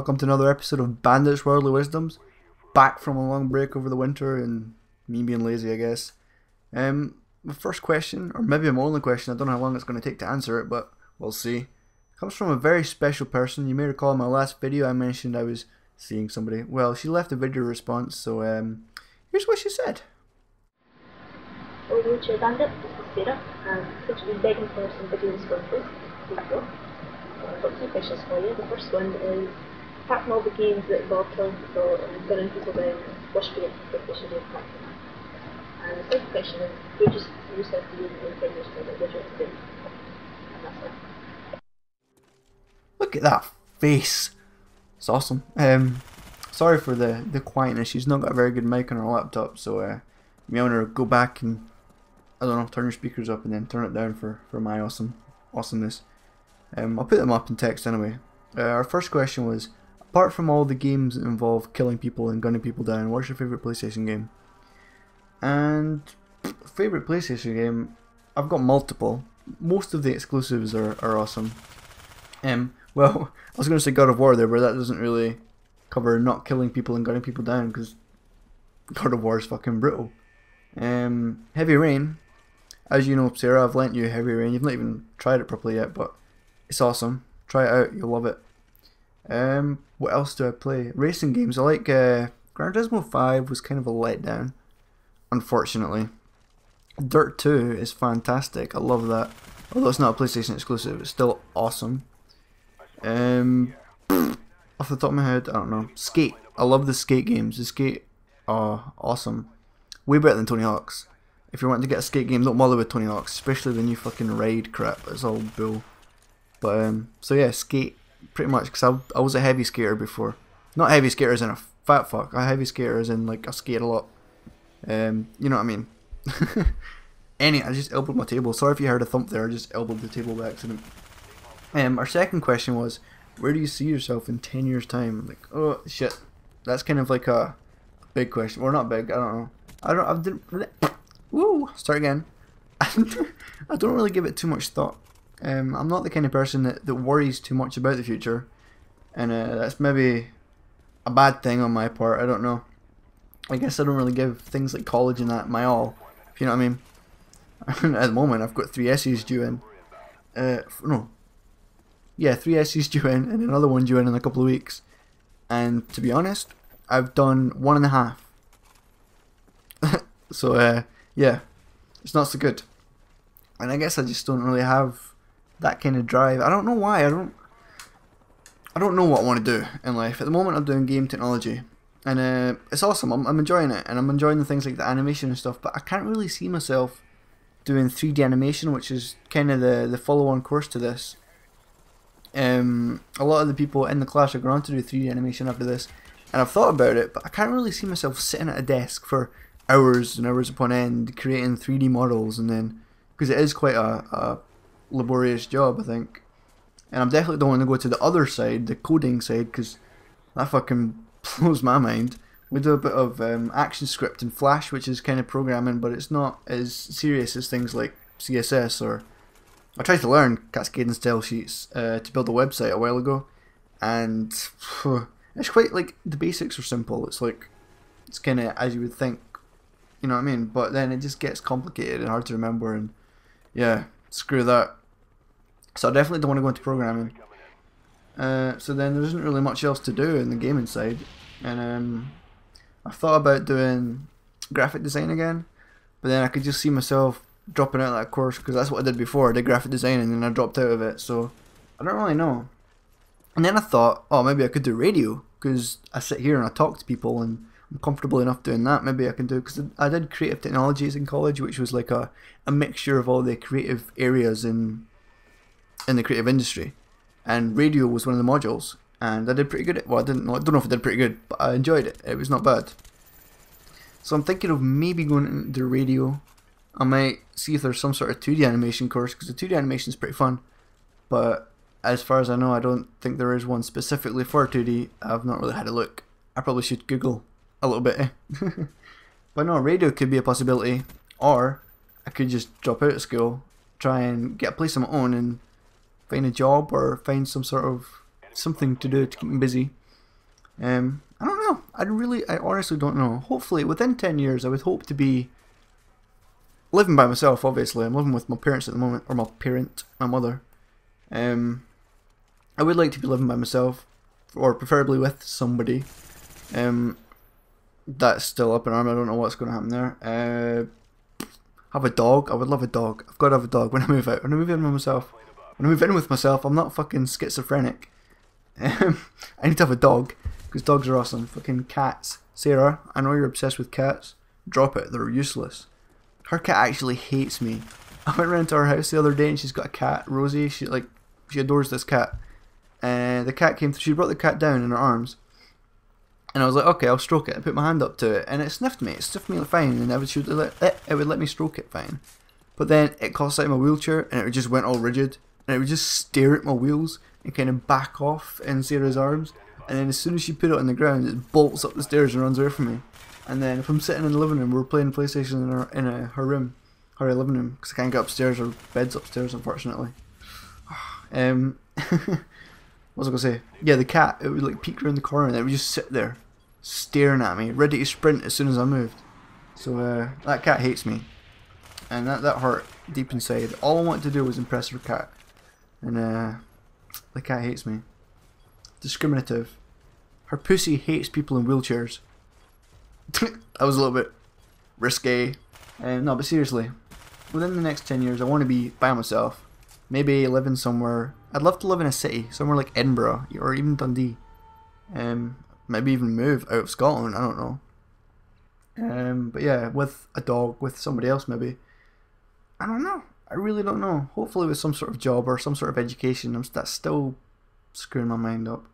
welcome to another episode of Bandit's Worldly Wisdoms. Back from a long break over the winter and me being lazy, I guess. My first question, or maybe my only question, I don't know how long it's going to take to answer it, but we'll see. Comes from a very special person. You may recall in my last video I mentioned I was seeing somebody. Well, she left a video response, so here's what she said. Hello, Bandit. This is Sarah. I've been begging for some video responses before. I've got two questions for you. The first one is, apart from all the games that involve killing people and gunning people down, what's your expectation of practice? And the second question is, who just yourself to you in 10 years time? What do you want to do? And that's it. Look at that face. It's awesome. Sorry for the quietness. She's not got a very good mic on her laptop, so you may want to go back and, I don't know, turn your speakers up and then turn it down for my awesomeness. I'll put them up in text anyway. Our first question was, apart from all the games that involve killing people and gunning people down, what's your favourite PlayStation game? And favourite PlayStation game, I've got multiple. Most of the exclusives are awesome. Well, I was going to say God of War there, but that doesn't really cover not killing people and gunning people down, because God of War is fucking brutal. Heavy Rain, as you know, Sarah, I've lent you Heavy Rain. You've not even tried it properly yet, but it's awesome. Try it out, you'll love it. What else do I play? Racing games. I like Gran Turismo 5 was kind of a letdown, unfortunately. Dirt 2 is fantastic. I love that. Although it's not a PlayStation exclusive, it's still awesome. Off the top of my head, I don't know. Skate. I love the skate games. The skate are awesome. Way better than Tony Hawk's. If you want to get a skate game, don't bother with Tony Hawk's, especially the new fucking ride crap. It's all bull. But so yeah, skate pretty much, because I was a heavy skater before. Not heavy skater as in a fat fuck. A heavy skater as in like I skate a lot. You know what I mean. I just elbowed my table. Sorry if you heard a thump there. I just elbowed the table by accident. Our second question was, where do you see yourself in 10 years time? Like, oh shit, that's kind of like a big question. Or not big. I don't know. I didn't. Woo. Start again. I don't really give it too much thought. I'm not the kind of person that worries too much about the future, and that's maybe a bad thing on my part. I don't know. I guess I don't really give things like college and that my all, if you know what I mean. At the moment, I've got 3 essays due in. No. Yeah, 3 essays due in, and another one due in a couple of weeks. And to be honest, I've done 1.5. So yeah, it's not so good. And I guess I just don't really have that kind of drive. I don't know why. I don't know what I want to do in life. At the moment I'm doing game technology, and it's awesome. I'm enjoying it, and I'm enjoying the things like the animation and stuff, but I can't really see myself doing 3D animation, which is kind of the follow-on course to this. A lot of the people in the class are going on to do 3D animation after this, and I've thought about it, but I can't really see myself sitting at a desk for hours and hours upon end creating 3D models, and then, because it is quite a laborious job, I think. And I'm definitely don't want to go to the other side, the coding side, because that fucking blows my mind. We do a bit of action script in Flash, which is kind of programming, but it's not as serious as things like CSS. Or I tried to learn Cascade and Style Sheets to build a website a while ago, and it's quite like, the basics are simple. It's like, it's kind of as you would think, you know what I mean? But then it just gets complicated and hard to remember, and yeah, screw that. So I definitely don't want to go into programming. So then there isn't really much else to do in the gaming side, and I've thought about doing graphic design again, but then I could just see myself dropping out of that course, because that's what I did before. I did graphic design and then I dropped out of it, so I don't really know. And then I thought, oh, maybe I could do radio, because I sit here and I talk to people and I'm comfortable enough doing that. Maybe I can do, because I did creative technologies in college, which was like a mixture of all the creative areas in the creative industry, and radio was one of the modules, and I did pretty good at, well, I don't know if I did pretty good, but I enjoyed it. It was not bad. So I'm thinking of maybe going into radio. I might see if there's some sort of 2D animation course, because the 2D animation is pretty fun, but as far as I know, I don't think there is one specifically for 2D. I've not really had a look. I probably should Google a little bit. But no, radio could be a possibility, or I could just drop out of school, try and get a place of my own and find a job, or find some sort of something to do to keep me busy. I don't know. I honestly don't know. Hopefully, within 10 years, I would hope to be living by myself. Obviously, I'm living with my parents at the moment, or my mother. I would like to be living by myself, or preferably with somebody. That's still up in arm. I don't know what's going to happen there. Have a dog. I would love a dog. I've got to have a dog when I move out. When I move in with myself. When I move in with myself, I'm not fucking schizophrenic. I need to have a dog, because dogs are awesome. Fucking cats. Sarah, I know you're obsessed with cats. Drop it. They're useless. Her cat actually hates me. I went round to her house the other day and she's got a cat, Rosie. She adores this cat. The cat came. She brought the cat down in her arms, and I was like, okay, I'll stroke it. I put my hand up to it, and it sniffed me. It sniffed me fine, and it would let me stroke it fine. But then it got out of my wheelchair, and it just went all rigid, and it would just stare at my wheels and kind of back off in Sarah's arms. And then as soon as she put it on the ground, it bolts up the stairs and runs away from me. And then if I'm sitting in the living room, we're playing PlayStation in her room, her living room, because I can't get upstairs. Her bed's upstairs, unfortunately. What was I gonna say? Yeah, the cat. It would like peek around the corner, and it would just sit there, staring at me, ready to sprint as soon as I moved. So that cat hates me, and that hurt deep inside. All I wanted to do was impress her cat, and the cat hates me. Discriminative. Her pussy hates people in wheelchairs. That was a little bit risque. No, but seriously, within the next 10 years, I want to be by myself. Maybe living somewhere. I'd love to live in a city, somewhere like Edinburgh or even Dundee. Maybe even move out of Scotland. I don't know. But yeah, with a dog, with somebody else maybe. I don't know. I really don't know. Hopefully with some sort of job or some sort of education. That's still screwing my mind up.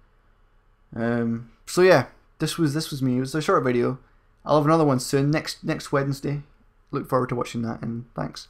So yeah, this was me. It was a short video. I'll have another one soon next Wednesday. Look forward to watching that, and thanks.